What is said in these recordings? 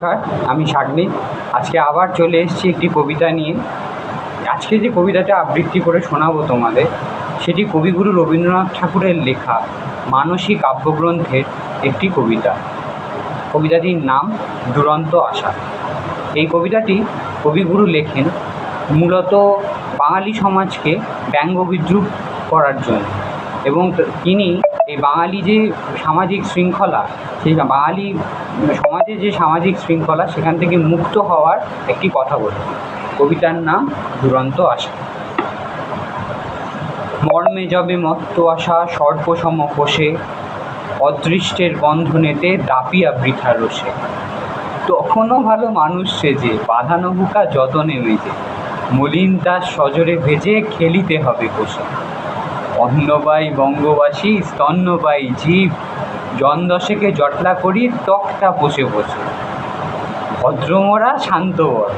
নমস্কার, আমি সাগ্নিক। আজকে আবার চলে এসেছি একটি কবিতা নিয়ে। আজকে যে কবিতাটা আবৃত্তি করে শোনাবো তোমাদের, সেটি কবিগুরু রবীন্দ্রনাথ ঠাকুরের লেখা মানসী কাব্যগ্রন্থের একটি কবিতা। কবিতাটির নাম দুরন্ত আশা। এই কবিতাটি কবিগুরু লেখেন মূলত বাঙালি সমাজকে ব্যঙ্গ বিদ্রূপ করার জন্য, এবং তিনি এই বাঙালি যে সামাজিক শৃঙ্খলা, সেই বাঙালি সমাজের যে সামাজিক শৃঙ্খলা, সেখান থেকে মুক্ত হওয়ার একটি কথা বলেছেন। কবিতার নাম দুরন্ত আশা। মর্মে যবে মত্ত আশা সর্পসম কোষে, অদৃষ্টের বন্ধনেতে দাপিয়া বৃথা রোষে, তখনও ভালো মানুষ সেজে বাঁধানো বুকা যতনে মেজে, মলিন তার সজরে ভেজে খেলিতে হবে বসে। অন্নবাই বঙ্গবাসী স্তন্যবাই জীব, জনদশেকে জটলা করি তক্তা বসে বসে। ভদ্রমরা শান্তবর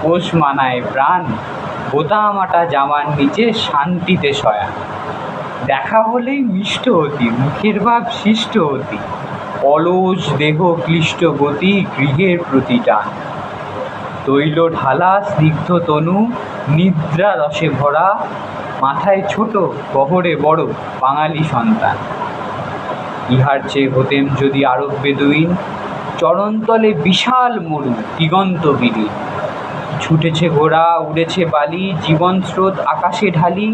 পোষ মানায় প্রাণ, বোতামাটা জামার নিচে শান্তিতে শয়ান। দেখা হলেই মিষ্ট অতি মুখের ভাব শিষ্ট অতি, অলস দেহ ক্লিষ্ট গতি গৃহের প্রতি টান। তৈল ঢালা স্নিগ্ধ তনু নিদ্রা রসে ভরা, মাথায় ছোট বহরে বড় বাঙালি সন্তান। ইহার চেয়ে হতেম যদি আরব বেদুইন, চরণতলে বিশাল মরু দিগন্ত বিলীন। ছুটেছে ঘোড়া উড়েছে বালি, জীবন স্রোত আকাশে ঢালি,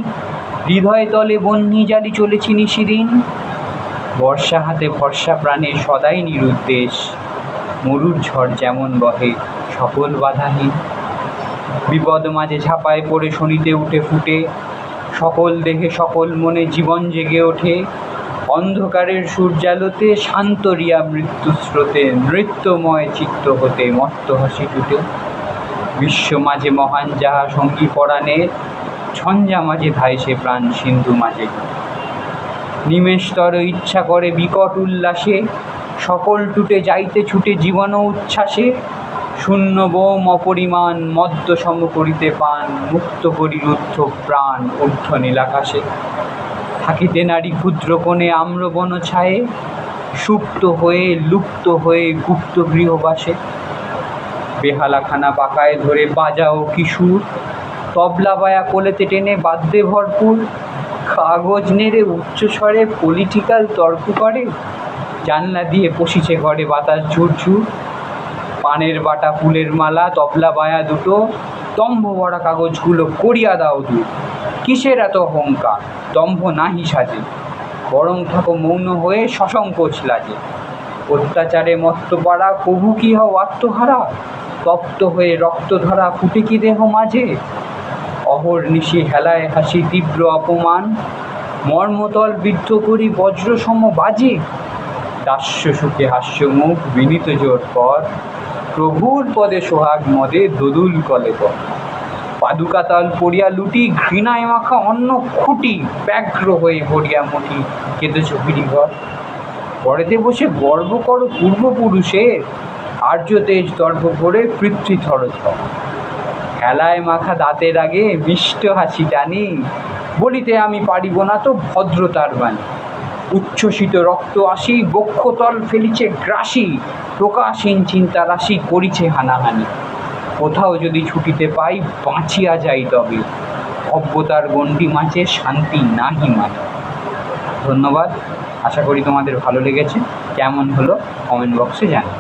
হৃদয় তলে বহ্নি জালি চলেছি নিশিদিন। বর্ষা হাতে ভরসা প্রাণে সদাই নিরুদ্দেশ, মরুর ঝড় যেমন বহে সকল বাধাহীন। বিপদ মাঝে ঝাঁপায় পড়ে শনিতে উঠে ফুটে, সকল দেহে সকল মনে জীবন জেগে ওঠে। অন্ধকারের সূর্যালোতে শান্ত রিয়া মৃত্যু স্রোতে, নৃত্যময় চিত্ত হতে মত্ত হাসি টুটে। বিশ্ব মাঝে মহান যাহা সঙ্গী পরাণে, ঝঞ্ঝা মাঝে ধায় সে প্রাণ সিন্ধু মাঝে। নিমেষতর ইচ্ছা করে বিকট উল্লাসে, সকল টুটে যাইতে ছুটে জীবন উচ্ছ্বাসে। শূন্য বোম অপরিমাণ মদ্য সম করিতে পান, মুক্ত করি রুদ্ধ প্রাণ ঊর্ধ্ব নীলাকাশে। থাকিতে নারী ক্ষুদ্র কোণে আম্রবন ছায়ে, সুপ্ত হয়ে লুপ্ত হয়ে গুপ্ত গৃহবাসে। বেহালাখানা পাকায় ধরে বাজাও কিশোর, তবলা বায়া কোলেতে টেনে বাদ্যে ভরপুর। কাগজ নেড়ে উচ্চস্বরে পলিটিক্যাল তর্ক করে, জানলা দিয়ে পশিছে ঘরে বাতাস ঝুরঝুর। পানের বাটা ফুলের মালা তবলা বায়া দুটো, দম্ভ ভরা কাগজগুলো করিয়া দাও দূর। কিসের এত অহংকার, দম্ভ নাহি সাজে, বরং থাকো মৌন হয়ে সসংকোচ লাজে। অত্যাচারে মত্ত পাড়া কভু কি হও আত্মহারা, তপ্ত হয়ে রক্ত ধরা ফুটে কি দেহ মাঝে। অহর্নিশি হেলায় হাসি তীব্র অপমান, মর্মতল বিদ্ধ করি বজ্র সম বাজে। দাস্য সুখে হাস্যমুখ বিনীত জোর পর, প্রভুর পদে সোহাগ মদে দোদুল কলে পর। পাদুকাতল পড়িয়া লুটি ঘৃণায় মাখা অন্ন খুঁটি, ব্যগ্র হয়ে ভরিয়া মটি কেঁদেছ গিরিঘর। পরেতে বসে গর্ব করো পূর্বপুরুষের, আর্য তেজ দর্ভ করে পৃথ্বীথর ঝড়। খেলায় মাখা দাঁতের আগে মিষ্ট হাসি টানি, বলিতে আমি পারিব না তো ভদ্রতার বাণী। উচ্ছ্বসিত রক্ত আসি বক্ষতল ফেলিছে গ্রাসী, প্রকাশহীন চিন্তা রাশি করিছে হানাহানি। কোথাও যদি ছুটিতে পাই বাঁচিয়া যাই তবে, অজ্ঞতার গণ্ডি মাঝে শান্তি নাহি মানে। ধন্যবাদ। আশা করি তোমাদের ভালো লেগেছে। কেমন হলো কমেন্ট বক্সে জানাও।